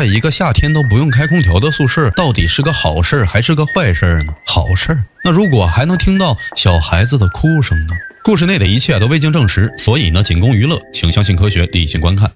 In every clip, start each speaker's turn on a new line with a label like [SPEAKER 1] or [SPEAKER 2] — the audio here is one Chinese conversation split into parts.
[SPEAKER 1] 在一个夏天都不用开空调的宿舍，到底是个好事还是个坏事呢？好事。那如果还能听到小孩子的哭声呢？故事内的一切都未经证实，所以呢，仅供娱乐，请相信科学，理性观看。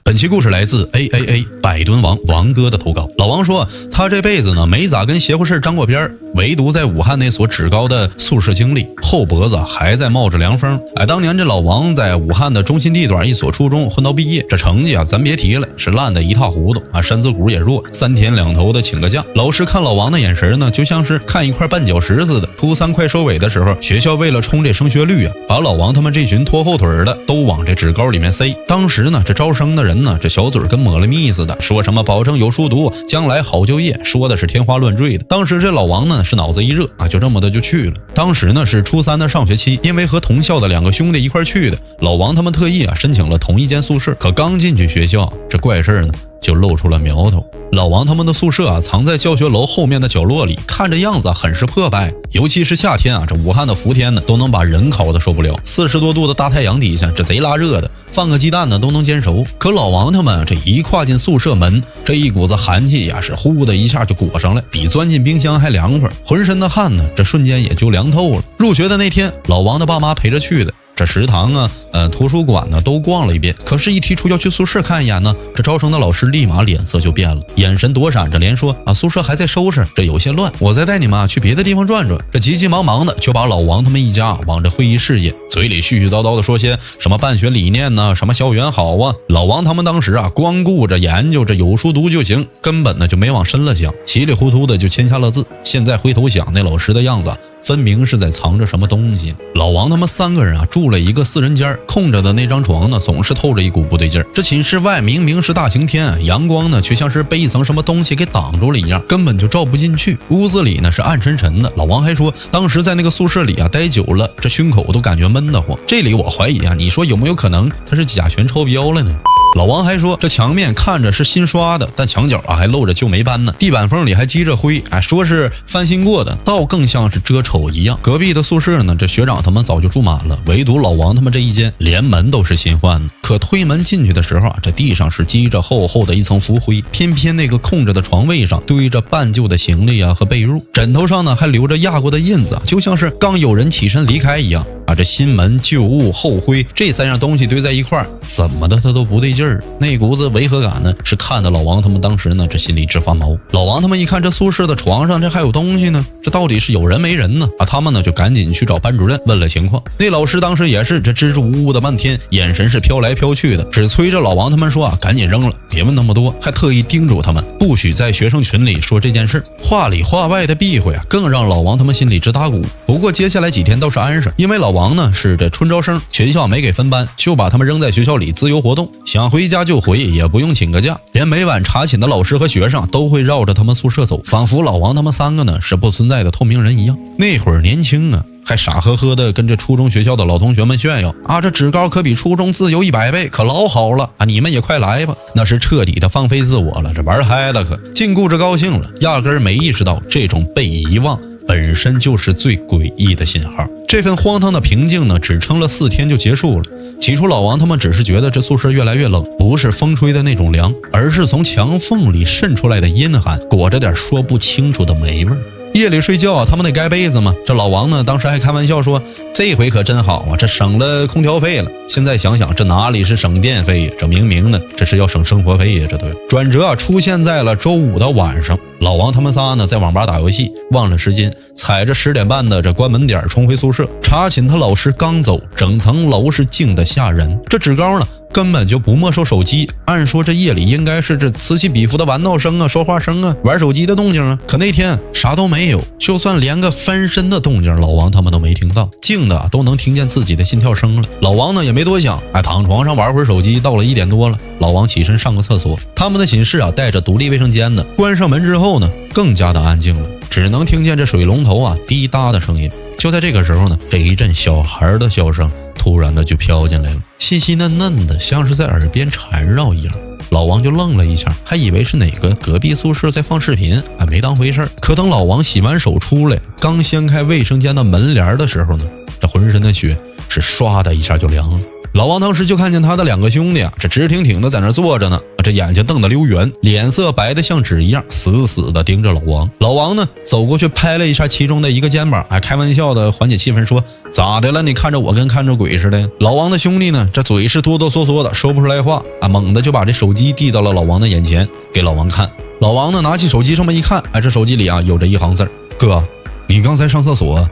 [SPEAKER 1] 本期故事来自 AAA 百吨王王哥的投稿。老王说，他这辈子呢没咋跟邪乎事沾过边，唯独在武汉那所职高的宿舍经历，后脖子还在冒着凉风。当年这老王在武汉的中心地段一所初中混到毕业，这成绩咱别提了，是烂得一塌糊涂身子骨也弱，3天2头的请个假。老师看老王的眼神呢，就像是看一块绊脚石似的。初3快收尾的时候，学校为了冲这升学率把老王他们这群拖后腿的都往这职高里面塞。当时呢，这招生的人这小嘴跟抹了蜜似的，说什么保证有书读，将来好就业，说的是天花乱坠的。当时这老王呢是脑子一热就这么的就去了。当时呢是初3的上学期，因为和同校的2个兄弟一块去的，老王他们特意申请了同一间宿舍。可刚进去学校，这怪事呢就露出了苗头。老王他们的宿舍藏在教学楼后面的角落里，看着样子很是破败。尤其是夏天这武汉的伏天呢，都能把人烤得受不了。40多度的大太阳底下，这贼拉热的，放个鸡蛋呢都能煎熟。可老王他们这一跨进宿舍门，这一股子寒气是呼的一下就裹上来，比钻进冰箱还凉快，浑身的汗呢这瞬间也就凉透了。入学的那天，老王的爸妈陪着去的。这食堂图书馆呢都逛了一遍，可是一提出要去宿舍看一眼呢，这招生的老师立马脸色就变了，眼神躲闪着，连说宿舍还在收拾，这有些乱，我再带你们去别的地方转转。这急急忙忙的就把老王他们一家往这会议室引，嘴里絮絮叨叨的说些什么办学理念呢，什么校园好老王他们当时光顾着研究这有书读就行，根本呢就没往深了想，稀里糊涂的就签下了字。现在回头想，那老师的样子分明是在藏着什么东西。老王他们3个人住了一个4人间，空着的那张床呢总是透着一股不对劲儿。这寝室外明明是大晴天，阳光呢却像是被一层什么东西给挡住了一样，根本就照不进去。屋子里呢是暗沉沉的。老王还说，当时在那个宿舍里待久了，这胸口都感觉闷得慌。这里我怀疑你说有没有可能他是甲醛超标了呢？老王还说，这墙面看着是新刷的，但墙角还露着旧霉斑呢，地板缝里还积着灰，说是翻新过的，倒更像是遮丑一样。隔壁的宿舍呢，这学长他们早就住满了，唯独老王他们这一间连门都是新换的。可推门进去的时候这地上是积着厚厚的一层浮灰，偏偏那个空着的床位上堆着半旧的行李和被褥，枕头上呢还留着压过的印子，就像是刚有人起身离开一样这新门旧物厚灰，这3样东西堆在一块儿，怎么的他都不对劲儿。那股子违和感呢，是看得老王他们当时呢这心里直发毛。老王他们一看这宿舍的床上这还有东西呢，这到底是有人没人呢？他们呢就赶紧去找班主任问了情况。那老师当时也是这支支吾吾的半天，眼神是飘来飘去的，只催着老王他们说赶紧扔了，别问那么多，还特意叮嘱他们不许在学生群里说这件事。话里话外的避讳更让老王他们心里直打鼓。不过接下来几天倒是安生，因为老王呢是这春招生，学校没给分班，就把他们扔在学校里自由活动，想回家就回，也不用请个假。连每晚查寝的老师和学生都会绕着他们宿舍走，仿佛老王他们3个呢是不存在的透明人一样。那会儿年轻还傻呵呵的跟这初中学校的老同学们炫耀这职高可比初中自由100倍，可老好了你们也快来吧。那是彻底的放飞自我了，这玩嗨了，可禁锢着高兴了，压根儿没意识到这种被遗忘本身就是最诡异的信号。这份荒唐的平静呢只撑了4天就结束了。起初老王他们只是觉得这宿舍越来越冷，不是风吹的那种凉，而是从墙缝里渗出来的阴寒，裹着点说不清楚的霉味。夜里睡觉他们得盖被子嘛。这老王呢当时还开玩笑说，这回可真好这省了空调费了。现在想想，这哪里是省电费这明明呢这是要省生活费这对。转折出现在了周5的晚上，老王他们仨呢在网吧打游戏，忘了时间，踩着10点半的这关门点冲回宿舍。查寝他老师刚走，整层楼是静得吓人。这职高呢根本就不没收手机，按说这夜里应该是这此起彼伏的玩闹声说话声玩手机的动静可那天啥都没有，就算连个翻身的动静老王他们都没听到，静的都能听见自己的心跳声了。老王呢也没多想躺床上玩会儿手机，到了1点多了，老王起身上个厕所。他们的寝室带着独立卫生间的，关上门之后呢更加的安静了，只能听见这水龙头滴答的声音。就在这个时候呢，这一阵小孩的笑声突然的就飘进来了，细细嫩嫩的，像是在耳边缠绕一样。老王就愣了一下，还以为是哪个隔壁宿舍在放视频，没当回事。可等老王洗完手出来，刚掀开卫生间的门帘的时候呢，这浑身的血是唰的一下就凉了。老王当时就看见他的2个兄弟啊，这直挺挺的在那坐着呢，这眼睛瞪得溜圆，脸色白得像纸一样，死死的盯着老王。老王呢走过去拍了一下其中的一个肩膀，还开玩笑的缓解气氛说：“咋的了？你看着我跟看着鬼似的。”老王的兄弟呢，这嘴是哆哆嗦嗦的，说不出来话啊，猛地就把这手机递到了老王的眼前，给老王看。老王呢拿起手机这么一看，哎，这手机里啊有着一行字：“哥，你刚才上厕所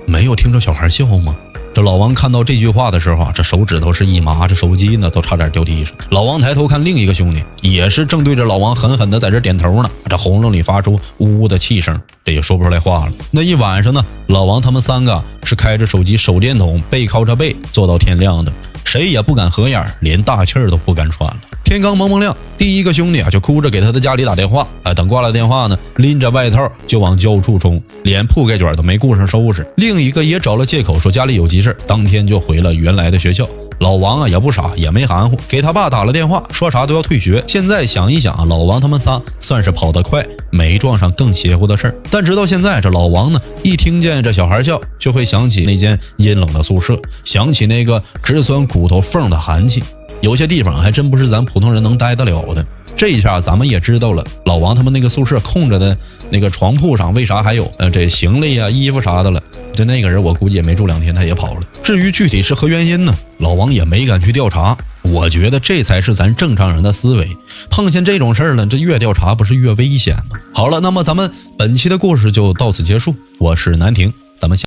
[SPEAKER 1] 没有听着小孩笑吗？”这老王看到这句话的时候啊，这手指头是一麻，这手机呢都差点掉地上。老王抬头看另一个兄弟，也是正对着老王狠狠的在这点头呢，这喉咙里发出呜呜的气声，这也说不出来话了。那一晚上呢，老王他们3个是开着手机手电筒，背靠着背坐到天亮的，谁也不敢合眼，连大气儿都不敢喘了。天刚蒙蒙亮，第一个兄弟啊就哭着给他的家里打电话，等挂了电话呢，拎着外套就往交处冲，连铺盖卷都没顾上收拾。另一个也找了借口说家里有急事，当天就回了原来的学校。老王啊也不傻，也没含糊，给他爸打了电话，说啥都要退学。现在想一想啊，老王他们仨算是跑得快，没撞上更邪乎的事儿。但直到现在，这老王呢，一听见这小孩笑，就会想起那间阴冷的宿舍，想起那个直钻骨头缝的寒气。有些地方还真不是咱普通人能待得了的。这一下咱们也知道了，老王他们那个宿舍空着的那个床铺上为啥还有这行李啊、衣服啥的了。这那个人我估计也没住2天，他也跑了。至于具体是何原因呢，老王也没敢去调查。我觉得这才是咱正常人的思维。碰见这种事儿呢，这越调查不是越危险吗？好了，那么咱们本期的故事就到此结束。我是南亭，咱们下